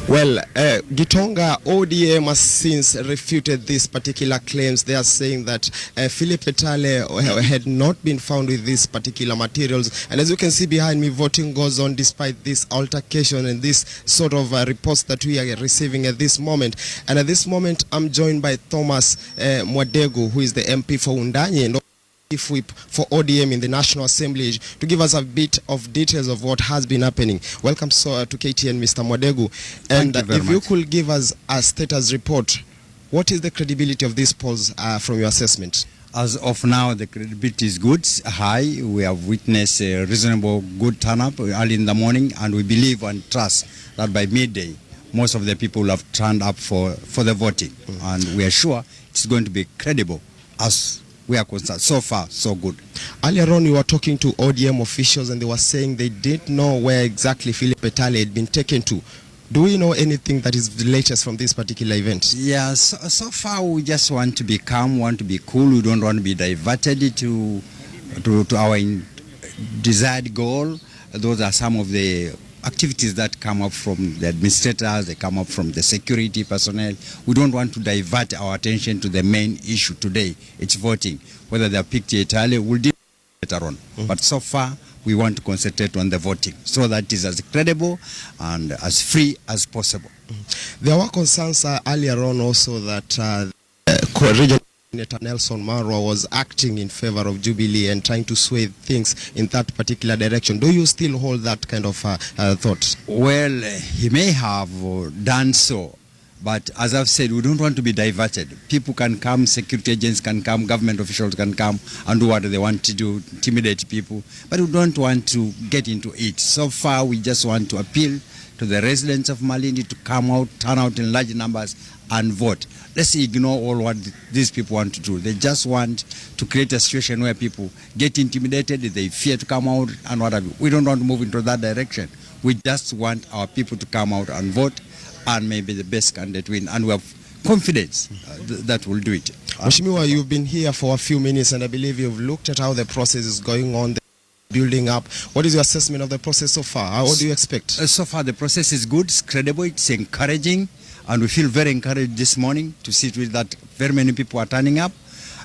Well, Gitonga, ODM has since refuted these particular claims. They are saying that Philip Etale had not been found with these particular materials. And as you can see behind me, voting goes on despite this altercation and this sort of reports that we are receiving at this moment. And at this moment, I'm joined by Thomas Mudegu, who is the MP for Undanyi and Chief Whip for ODM in the National Assembly, to give us a bit of details of what has been happening. Welcome to KTN, Mr. Mudegu. And if you could give us a status report, what is the credibility of these polls from your assessment? As of now, the credibility is good, high. We have witnessed a reasonable good turnout early in the morning, and we believe and trust that by midday, most of the people will have turned up for the voting. And we are sure it's going to be credible as we are concerned. So far, so good. Earlier on, you were talking to ODM officials and they were saying they didn't know where exactly Philip Etale had been taken to. Do we know anything that is the latest from this particular event? Yeah, so far we just want to be calm, want to be cool. We don't want to be diverted to our desired goal. Those are some of the activities that come up from the administrators, they come up from the security personnel. We don't want to divert our attention to the main issue today. It's voting. Whether they are picked Etale, we'll deal later on. But so far, we want to concentrate on the voting so that it is as credible and as free as possible. There were concerns earlier on also that regional Senator Nelson Marwa was acting in favor of Jubilee and trying to sway things in that particular direction. Do you still hold that kind of thought? Well, he may have done so, but as I've said, we don't want to be diverted. People can come, security agents can come, government officials can come and do what they want to do, intimidate people, but we don't want to get into it. So far, we just want to appeal to the residents of Malindi to come out, turn out in large numbers and vote. Let's ignore all what these people want to do. They just want to create a situation where people get intimidated, they fear to come out and what have you. We don't want to move into that direction. We just want our people to come out and vote and maybe the best candidate win. And we have confidence that we'll do it. Mheshimiwa, you've been here for a few minutes and I believe you've looked at how the process is going on, building up. What is your assessment of the process so far? What do you expect? So far, the process is good, it's credible, it's encouraging, and we feel very encouraged this morning to see to it that very many people are turning up.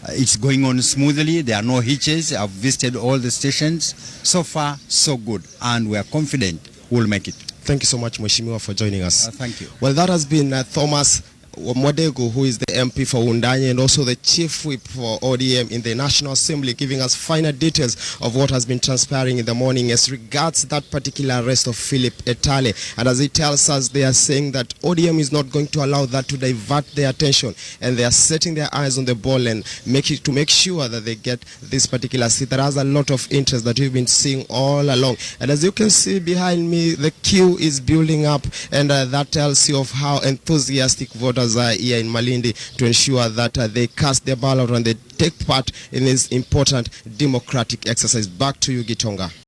It's going on smoothly. There are no hitches. I've visited all the stations. So far, so good, and we are confident we'll make it. Thank you so much, Mheshimiwa, for joining us. Thank you. Well, that has been Thomas Mudegu, who is the MP for Undanyi and also the Chief Whip for ODM in the National Assembly, giving us final details of what has been transpiring in the morning as regards that particular arrest of Philip Etale. And as he tells us, they are saying that ODM is not going to allow that to divert their attention, and they are setting their eyes on the ball and make sure that they get this particular seat. There is a lot of interest that we've been seeing all along. And as you can see behind me, the queue is building up, and that tells you of how enthusiastic voters are here in Malindi to ensure that they cast their ballot and they take part in this important democratic exercise. Back to you, Gitonga.